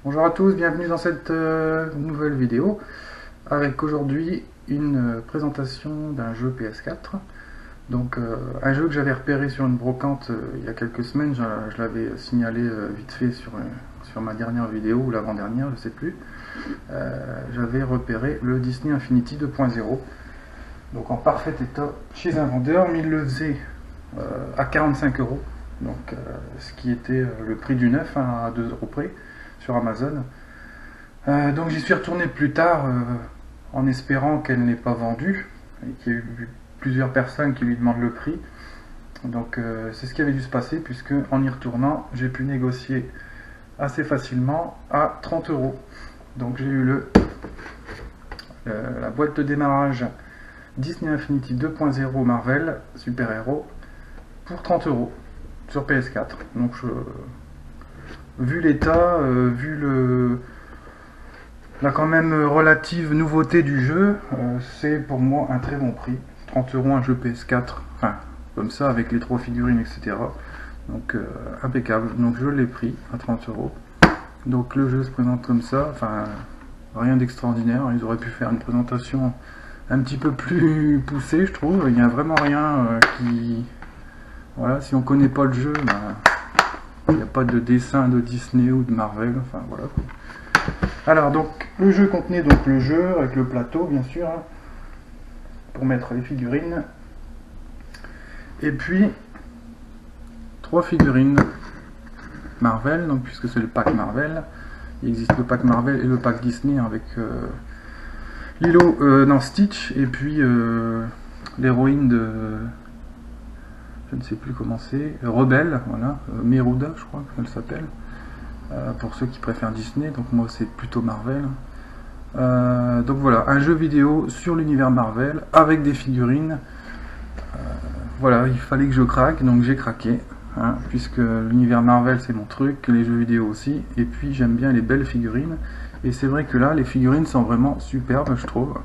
Bonjour à tous, bienvenue dans cette nouvelle vidéo avec aujourd'hui une présentation d'un jeu PS4. Donc un jeu que j'avais repéré sur une brocante il y a quelques semaines, je l'avais signalé vite fait sur ma dernière vidéo ou l'avant-dernière, je sais plus. J'avais repéré le Disney Infinity 2.0, donc en parfait état chez un vendeur, mais il le faisait à 45 €, donc ce qui était le prix du neuf, hein, à 2 € près sur Amazon. Donc j'y suis retourné plus tard en espérant qu'elle n'ait pas vendu et qu'il y a eu plusieurs personnes qui lui demandent le prix. Donc c'est ce qui avait dû se passer, puisque en y retournant j'ai pu négocier assez facilement à 30 €. Donc j'ai eu la boîte de démarrage Disney Infinity 2.0 Marvel Super Héros pour 30 € sur PS4. Donc vu l'état, vu la quand même relative nouveauté du jeu, c'est pour moi un très bon prix. 30 € un jeu PS4, enfin comme ça avec les 3 figurines, etc. Donc impeccable. Donc je l'ai pris à 30 €. Donc le jeu se présente comme ça, enfin rien d'extraordinaire. Ils auraient pu faire une présentation un petit peu plus poussée, je trouve. Il n'y a vraiment rien qui... Voilà, si on connaît pas le jeu, il n'y a pas de dessin de Disney ou de Marvel, enfin voilà. Alors donc le jeu contenait donc le jeu avec le plateau bien sûr, hein, pour mettre les figurines, et puis 3 figurines Marvel, donc puisque c'est le pack Marvel. Il existe le pack Marvel et le pack Disney avec Lilo, non Stitch, et puis l'héroïne de... je ne sais plus comment c'est, Rebelle, voilà, Meruda je crois qu'elle s'appelle, pour ceux qui préfèrent Disney, donc moi c'est plutôt Marvel. Donc voilà, un jeu vidéo sur l'univers Marvel avec des figurines. Voilà, il fallait que je craque, donc j'ai craqué, hein, puisque l'univers Marvel c'est mon truc, les jeux vidéo aussi, et puis j'aime bien les belles figurines, et c'est vrai que là les figurines sont vraiment superbes, je trouve,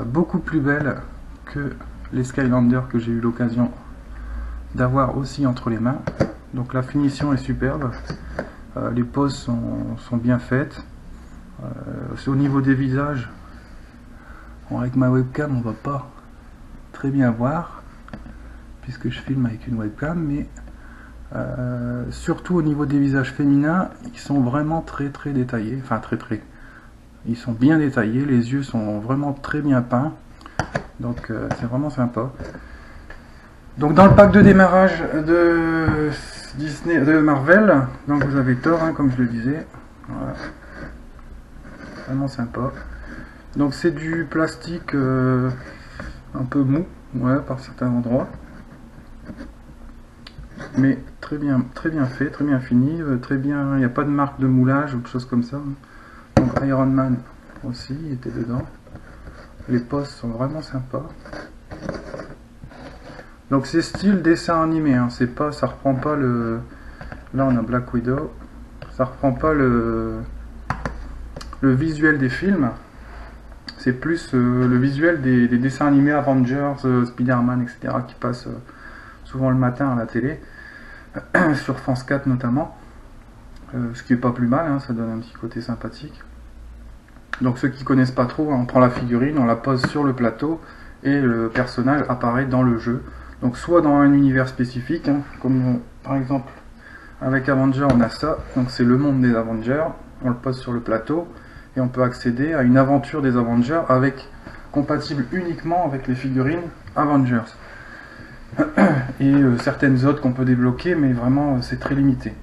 beaucoup plus belles que les Skylanders que j'ai eu l'occasion d'avoir aussi entre les mains. Donc la finition est superbe, les poses sont bien faites, au niveau des visages, avec ma webcam on va pas très bien voir puisque je filme avec une webcam, mais surtout au niveau des visages féminins, ils sont vraiment très détaillés, enfin ils sont bien détaillés, les yeux sont vraiment très bien peints, donc c'est vraiment sympa. Donc dans le pack de démarrage de Disney, de Marvel, donc vous avez Thor, hein, comme je le disais, voilà. Vraiment sympa. Donc c'est du plastique un peu mou, ouais, par certains endroits, mais très bien fait, très bien fini, très bien. Il n'y a pas de marque de moulage ou de choses comme ça. Donc Iron Man aussi était dedans. Les poses sont vraiment sympas. Donc c'est style dessin animé, hein, c'est pas, ça reprend pas le... Là on a Black Widow, ça reprend pas le visuel des films, c'est plus le visuel des dessins animés Avengers, Spider-Man, etc. qui passent souvent le matin à la télé, sur France 4 notamment, ce qui est pas plus mal, hein, ça donne un petit côté sympathique. Donc ceux qui connaissent pas trop, hein, on prend la figurine, on la pose sur le plateau et le personnage apparaît dans le jeu. Donc soit dans un univers spécifique, hein, comme par exemple avec Avengers on a ça, donc c'est le monde des Avengers, on le pose sur le plateau et on peut accéder à une aventure des Avengers compatible uniquement avec les figurines Avengers. Et certaines autres qu'on peut débloquer, mais vraiment c'est très limité.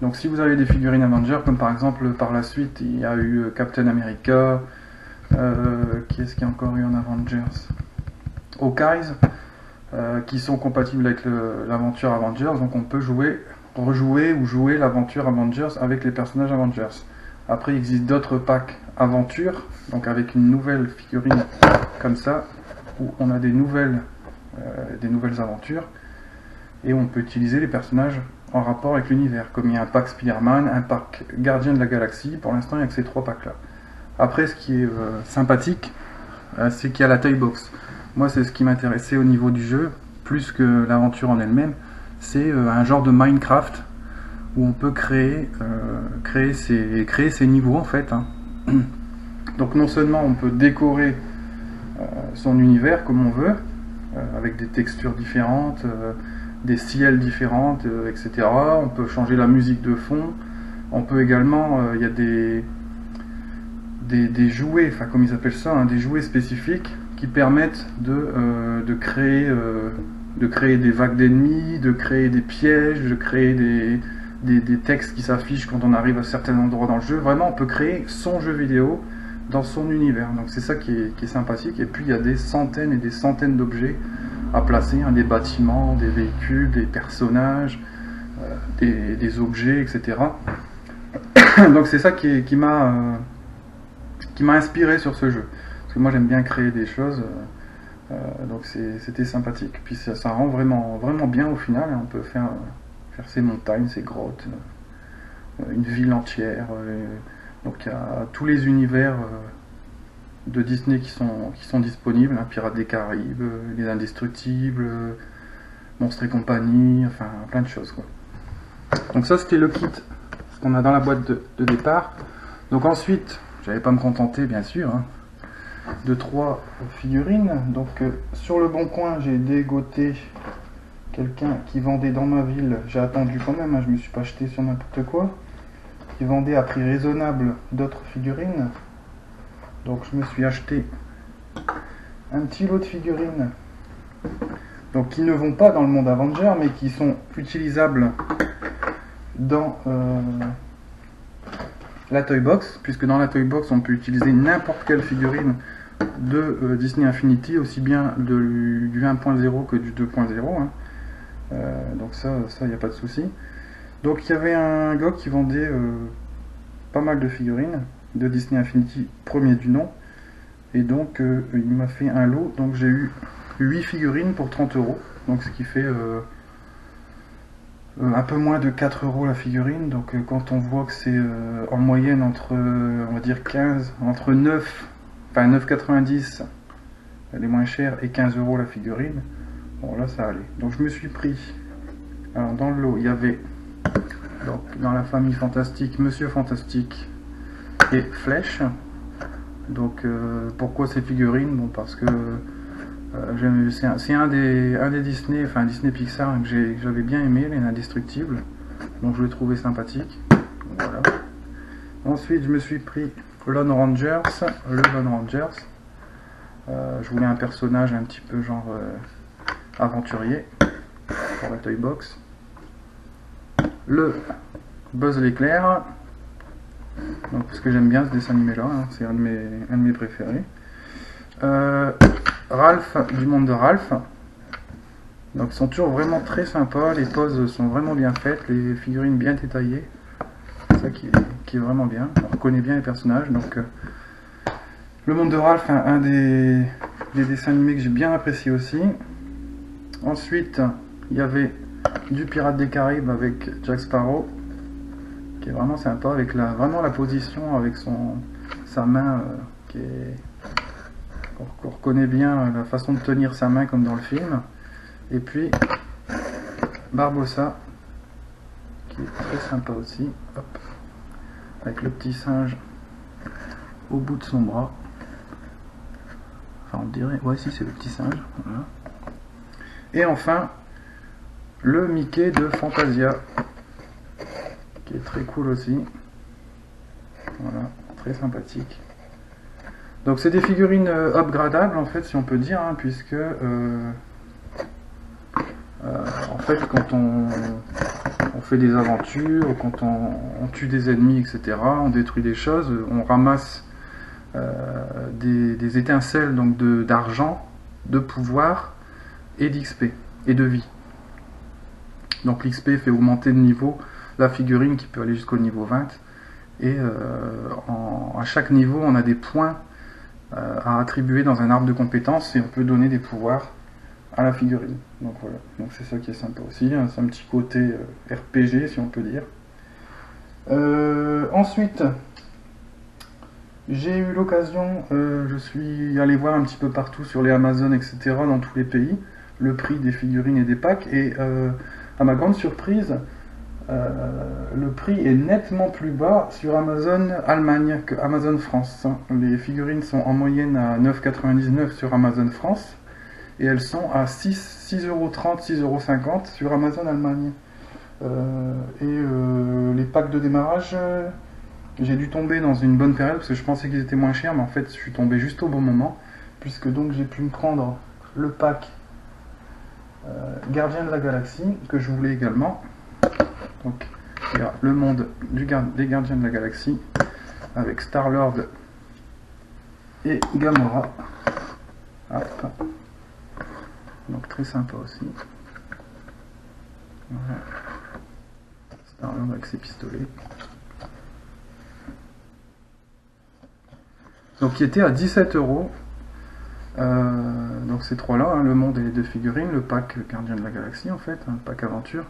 Donc si vous avez des figurines Avengers, comme par exemple par la suite il y a eu Captain America, qui est-ce qu'il y a encore eu en Avengers, Hawkeye, qui sont compatibles avec l'aventure Avengers, donc on peut rejouer ou jouer l'aventure Avengers avec les personnages Avengers. Après il existe d'autres packs aventures, donc avec une nouvelle figurine comme ça, où on a des nouvelles aventures, et on peut utiliser les personnages en rapport avec l'univers, comme il y a un pack Spider-Man, un pack Gardien de la Galaxie. Pour l'instant il n'y a que ces 3 packs là. Après ce qui est sympathique, c'est qu'il y a la toy box. Moi c'est ce qui m'intéressait au niveau du jeu, plus que l'aventure en elle-même, c'est un genre de Minecraft où on peut créer ses niveaux en fait, hein. Donc non seulement on peut décorer son univers comme on veut, avec des textures différentes, des ciels différentes, etc. On peut changer la musique de fond. On peut également, il y a des jouets, enfin comme ils appellent ça, hein, des jouets spécifiques qui permettent de créer des vagues d'ennemis, de créer des pièges, de créer des textes qui s'affichent quand on arrive à certains endroits dans le jeu. Vraiment, on peut créer son jeu vidéo dans son univers. Donc c'est ça qui est sympathique. Et puis il y a des centaines et des centaines d'objets à placer, hein, des bâtiments, des véhicules, des personnages, des objets, etc. Donc c'est ça qui m'a inspiré sur ce jeu. Parce que moi j'aime bien créer des choses, donc c'était sympathique. Puis ça rend vraiment, vraiment bien au final. On peut faire ses montagnes, ses grottes, une ville entière. Donc il y a tous les univers de Disney qui sont disponibles, hein, Pirates des Caraïbes, Les Indestructibles, Monstres et compagnie, enfin plein de choses, quoi. Donc ça c'était le kit, ce qu'on a dans la boîte de départ. Donc ensuite, j'allais pas me contenter bien sûr, hein, de 3 figurines. Donc sur le bon coin j'ai dégoté quelqu'un qui vendait dans ma ville, j'ai attendu quand même, hein, je me suis pas acheté sur n'importe quoi, qui vendait à prix raisonnable d'autres figurines. Donc je me suis acheté un petit lot de figurines, donc qui ne vont pas dans le monde Avenger mais qui sont utilisables dans la Toy Box, puisque dans la Toy Box on peut utiliser n'importe quelle figurine de Disney Infinity, aussi bien du 1.0 que du 2.0, hein. Donc ça il n'y a pas de souci. Donc il y avait un gars qui vendait pas mal de figurines de Disney Infinity, premier du nom, et donc il m'a fait un lot. Donc j'ai eu 8 figurines pour 30 €, donc ce qui fait un peu moins de 4 € la figurine. Donc quand on voit que c'est en moyenne entre on va dire entre 9,90 les moins chers et 15 € la figurine, bon là ça allait. Donc je me suis pris, alors dans le lot il y avait, donc dans la famille fantastique, Monsieur Fantastique et Flèche. Donc pourquoi ces figurines? Bon, parce que c'est un des Disney, enfin Disney Pixar que j'avais bien aimé, les Indestructibles, donc je l'ai trouvé sympathique. Voilà. Ensuite je me suis pris le Lone Rangers. Je voulais un personnage un petit peu genre aventurier pour la Toy Box. Le Buzz l'éclair, donc parce que j'aime bien ce dessin animé là, hein, c'est un de mes préférés. Ralph, du monde de Ralph. Donc ils sont toujours vraiment très sympas, les poses sont vraiment bien faites, les figurines bien détaillées, c'est ça qui est vraiment bien. On reconnaît bien les personnages. Donc le monde de Ralph, un des dessins animés que j'ai bien apprécié aussi. Ensuite il y avait du Pirate des Caraïbes avec Jack Sparrow, qui est vraiment sympa, avec vraiment la position, avec sa main qu'on reconnaît bien, la façon de tenir sa main comme dans le film. Et puis Barbossa, qui est très sympa aussi. Hop. Avec le petit singe au bout de son bras. Enfin on dirait, ouais si c'est le petit singe. Voilà. Et enfin le Mickey de Fantasia, qui est très cool aussi. Voilà, très sympathique. Donc c'est des figurines upgradables en fait, si on peut dire, hein, puisque en fait quand on fait des aventures, quand on tue des ennemis, etc., on détruit des choses, on ramasse des étincelles donc d'argent, de pouvoir et d'XP et de vie. Donc l'XP fait augmenter de niveau la figurine qui peut aller jusqu'au niveau 20, et à chaque niveau on a des points à attribuer dans un arbre de compétences, et on peut donner des pouvoirs à la figurine. Donc voilà, donc c'est ça qui est sympa aussi, hein. C'est un petit côté RPG si on peut dire. Ensuite j'ai eu l'occasion, je suis allé voir un petit peu partout sur les Amazon, etc., dans tous les pays, le prix des figurines et des packs, et à ma grande surprise, Le prix est nettement plus bas sur Amazon Allemagne que Amazon France. Les figurines sont en moyenne à 9,99 € sur Amazon France et elles sont à 6,30 €, 6,50 € sur Amazon Allemagne. Les packs de démarrage, j'ai dû tomber dans une bonne période parce que je pensais qu'ils étaient moins chers, mais en fait je suis tombé juste au bon moment, puisque donc j'ai pu me prendre le pack Gardien de la Galaxie que je voulais également. Donc il y a le monde des Gardiens de la Galaxie avec Star-Lord et Gamora. Hop. Donc très sympa aussi. Voilà. Star-Lord avec ses pistolets. Donc qui était à 17 €. Donc ces trois-là, hein, le monde et les deux figurines, le pack Gardien de la Galaxie en fait, un pack aventure,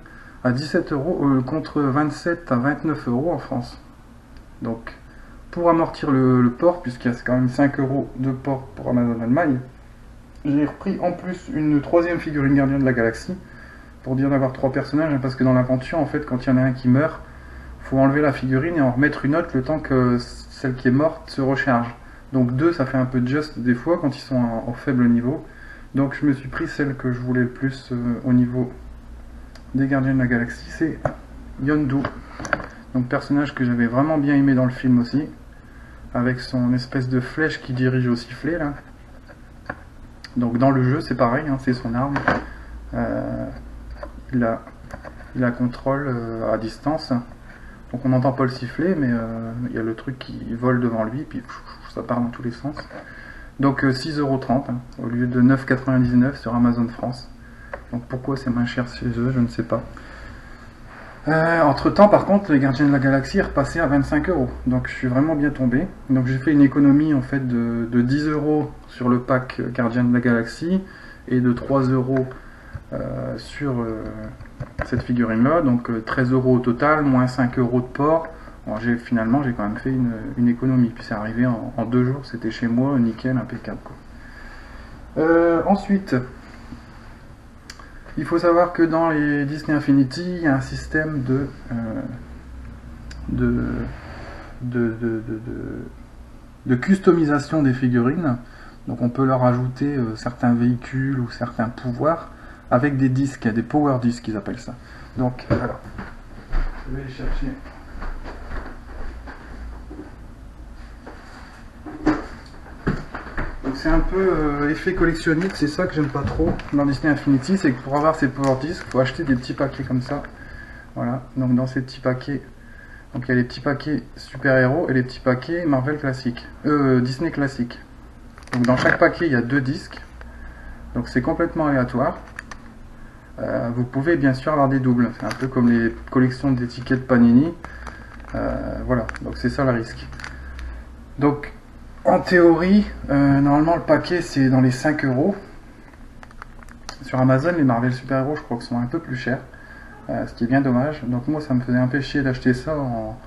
à 17 € contre 27 à 29 € en France. Donc pour amortir le port, puisqu'il y a quand même 5 € de port pour Amazon Allemagne, j'ai repris en plus une troisième figurine Gardien de la Galaxie, pour dire d'avoir trois personnages, parce que dans l'aventure, en fait, quand il y en a un qui meurt, faut enlever la figurine et en remettre une autre le temps que celle qui est morte se recharge. Donc deux, ça fait un peu de just des fois quand ils sont en faible niveau. Donc je me suis pris celle que je voulais le plus au niveau des Gardiens de la Galaxie, c'est Yondu. Donc personnage que j'avais vraiment bien aimé dans le film aussi, avec son espèce de flèche qui dirige au sifflet là. Donc dans le jeu c'est pareil, hein, c'est son arme. Il la contrôle à distance. Donc on n'entend pas le sifflet, mais il y a le truc qui vole devant lui, puis ça part dans tous les sens. Donc 6,30 € hein, au lieu de 9,99 € sur Amazon France. Donc pourquoi c'est moins cher chez eux, je ne sais pas. Entre temps, par contre, les Gardiens de la Galaxie est repassé à 25 €. Donc je suis vraiment bien tombé. Donc j'ai fait une économie en fait de 10 € sur le pack Gardiens de la Galaxie et de 3 € sur cette figurine là. Donc 13 € au total, moins 5 € de port. Bon, finalement, j'ai quand même fait une économie. Puis c'est arrivé en 2 jours, c'était chez moi, nickel, impeccable, quoi. Ensuite, il faut savoir que dans les Disney Infinity, il y a un système de customisation des figurines. Donc on peut leur ajouter certains véhicules ou certains pouvoirs avec des disques, des power discs ils appellent ça. Donc alors, je vais les chercher. C'est un peu effet collectionniste, c'est ça que j'aime pas trop dans Disney Infinity, c'est que pour avoir ces power discs, il faut acheter des petits paquets comme ça. Voilà, donc dans ces petits paquets, donc il y a les petits paquets super-héros et les petits paquets Marvel classique, Disney classique. Donc dans chaque paquet, il y a 2 disques, donc c'est complètement aléatoire. Vous pouvez bien sûr avoir des doubles, c'est un peu comme les collections d'étiquettes Panini. Voilà, donc c'est ça le risque. Donc en théorie, normalement le paquet c'est dans les 5 €. Sur Amazon, les Marvel Super Héros, je crois que sont un peu plus chers, ce qui est bien dommage. Donc moi, ça me faisait un peu chier d'acheter ça en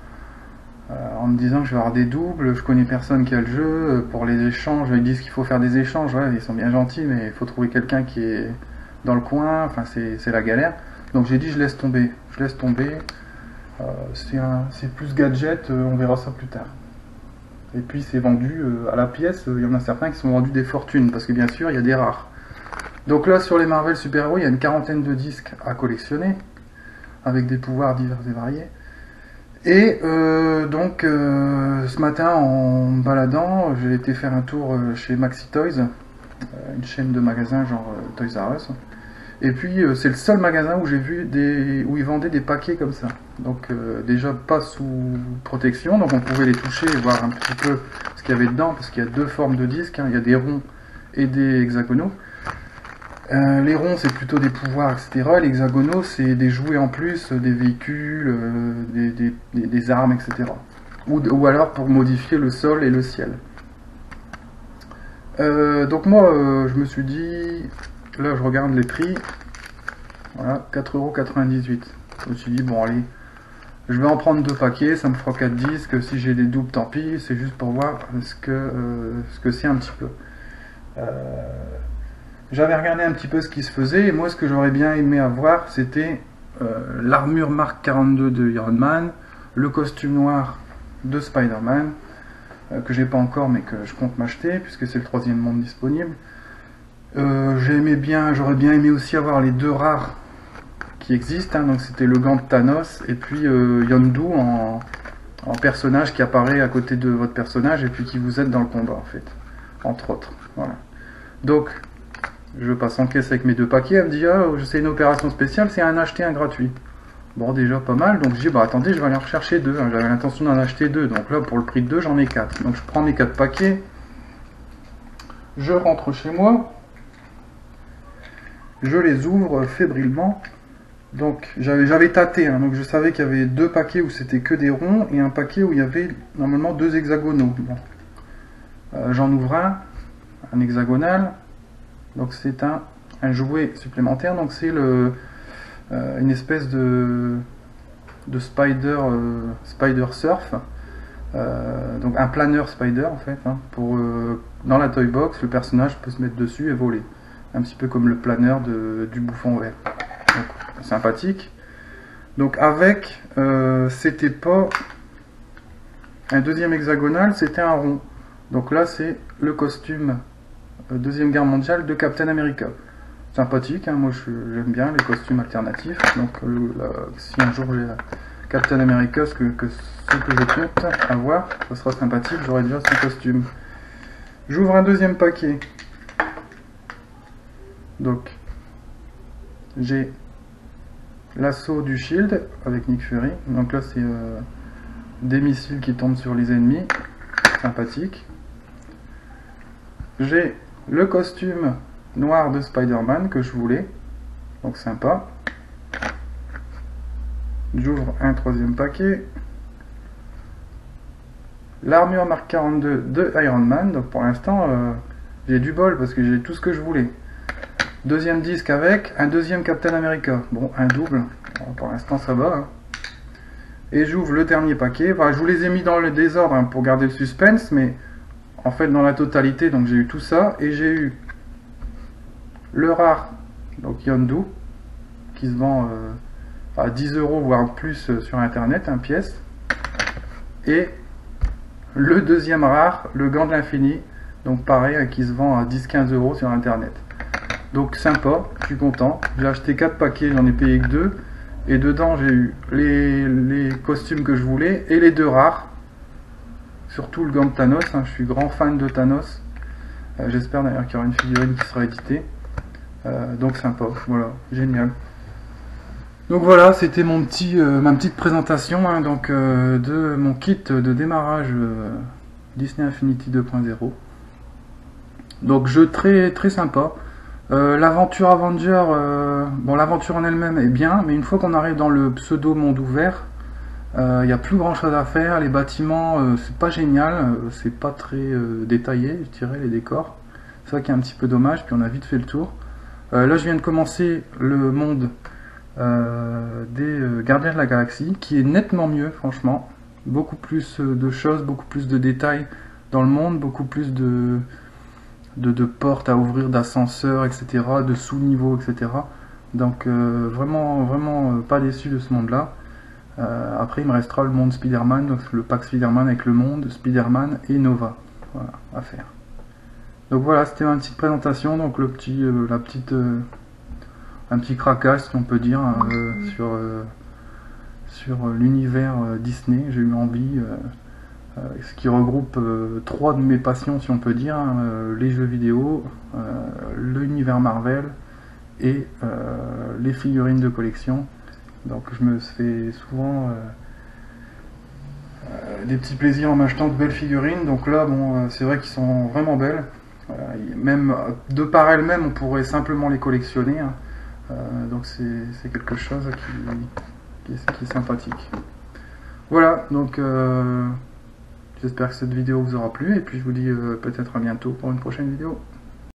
me disant que je vais avoir des doubles, je connais personne qui a le jeu. Pour les échanges, ils disent qu'il faut faire des échanges, ouais, ils sont bien gentils, mais il faut trouver quelqu'un qui est dans le coin, enfin c'est la galère. Donc j'ai dit je laisse tomber, c'est plus gadget, on verra ça plus tard. Et puis c'est vendu à la pièce, il y en a certains qui sont vendus des fortunes, parce que bien sûr il y a des rares. Donc là sur les Marvel Super Héros, il y a une quarantaine de disques à collectionner, avec des pouvoirs divers et variés. Et donc ce matin en me baladant, j'ai été faire un tour chez Maxi Toys, une chaîne de magasins genre Toys R Us. Et puis c'est le seul magasin où j'ai vu où ils vendaient des paquets comme ça. Donc déjà pas sous protection, donc on pouvait les toucher et voir un petit peu ce qu'il y avait dedans, parce qu'il y a 2 formes de disques, hein. Il y a des ronds et des hexagonaux. Les ronds c'est plutôt des pouvoirs, etc. Les hexagonaux c'est des jouets en plus, des véhicules, des armes, etc. Ou alors pour modifier le sol et le ciel. Donc moi je me suis dit... Là, je regarde les prix. Voilà, 4,98 €. Je me suis dit, bon, allez, je vais en prendre 2 paquets, ça me fera 4 disques. Si j'ai des doubles, tant pis. C'est juste pour voir ce que c'est un petit peu. J'avais regardé un petit peu ce qui se faisait. Et moi, ce que j'aurais bien aimé avoir, c'était l'armure Mark 42 de Iron Man, le costume noir de Spider-Man, que j'ai pas encore mais que je compte m'acheter puisque c'est le 3e monde disponible. J'aurais bien aimé aussi avoir les 2 rares qui existent, hein, donc c'était le gant de Thanos et puis Yondu en personnage qui apparaît à côté de votre personnage et puis qui vous aide dans le combat en fait, entre autres. Voilà. Donc je passe en caisse avec mes 2 paquets, elle me dit ah c'est une opération spéciale, c'est un acheter un gratuit. Bon déjà pas mal, donc je dis bah attendez je vais aller en rechercher 2, hein. J'avais l'intention d'en acheter 2, donc là pour le prix de 2 j'en ai 4. Donc je prends mes 4 paquets, je rentre chez moi, je les ouvre fébrilement. Donc j'avais tâté, hein, donc je savais qu'il y avait 2 paquets où c'était que des ronds et un paquet où il y avait normalement 2 hexagonaux. Bon. J'en ouvre un hexagonal, donc c'est un jouet supplémentaire, donc c'est une espèce de spider surf, donc un planeur spider en fait, hein, dans la toy box le personnage peut se mettre dessus et voler, un petit peu comme le planeur du bouffon vert. Donc, sympathique. Donc avec, c'était pas un 2e hexagonal, c'était un rond. Donc là c'est le costume 2e guerre mondiale de Captain America. Sympathique, hein, moi j'aime bien les costumes alternatifs. Donc si un jour j'ai Captain America, ce que je compte avoir, ça sera sympathique, j'aurai déjà son costume. J'ouvre un 2e paquet. Donc j'ai l'assaut du Shield avec Nick Fury. Donc là c'est des missiles qui tombent sur les ennemis. Sympathique. J'ai le costume noir de Spider-Man que je voulais. Donc sympa. J'ouvre un 3e paquet. L'armure Mark 42 de Iron Man. Donc pour l'instant j'ai du bol parce que j'ai tout ce que je voulais. 2e disque avec un 2e Captain America. Bon, un double. Bon, pour l'instant ça va. Hein. Et j'ouvre le dernier paquet. Enfin, je vous les ai mis dans le désordre hein, pour garder le suspense, mais en fait dans la totalité, donc j'ai eu tout ça. Et j'ai eu le rare, donc Yondu, qui se vend à 10 € voire plus sur internet, un pièce. Et le 2e rare, le gant de l'infini, donc pareil, qui se vend à 10-15 € sur internet. Donc sympa, je suis content. J'ai acheté 4 paquets, j'en ai payé que 2. Et dedans j'ai eu les costumes que je voulais et les 2 rares. Surtout le gant de Thanos, hein, je suis grand fan de Thanos. J'espère d'ailleurs qu'il y aura une figurine qui sera éditée. Donc sympa, voilà, génial. Donc voilà, c'était ma petite présentation hein, donc, de mon kit de démarrage Disney Infinity 2.0. Donc jeu très très sympa. L'aventure Avenger, bon l'aventure en elle-même est bien, mais une fois qu'on arrive dans le pseudo monde ouvert, il n'y a plus grand chose à faire. Les bâtiments, c'est pas génial, c'est pas très détaillé, je dirais, les décors. C'est ça qui est un petit peu dommage, puis on a vite fait le tour. Là je viens de commencer le monde des Gardiens de la Galaxie, qui est nettement mieux franchement. Beaucoup plus de choses, beaucoup plus de détails dans le monde, beaucoup plus de portes à ouvrir, d'ascenseurs, etc., de sous-niveaux, etc. Donc vraiment pas déçu de ce monde-là. Après il me restera le monde Spider-Man, donc le pack Spider-Man avec le monde, Spider-Man et Nova. Voilà, à faire. Donc voilà, c'était ma petite présentation, donc un petit craquage si on peut dire sur l'univers Disney. J'ai eu envie, ce qui regroupe 3 de mes passions si on peut dire, les jeux vidéo, l'univers Marvel et les figurines de collection. Donc je me fais souvent des petits plaisirs en m'achetant de belles figurines. Donc là bon c'est vrai qu'ils sont vraiment belles. Même de par elles-mêmes on pourrait simplement les collectionner hein. Donc c'est quelque chose qui est sympathique. Voilà, donc j'espère que cette vidéo vous aura plu et puis je vous dis peut-être à bientôt pour une prochaine vidéo.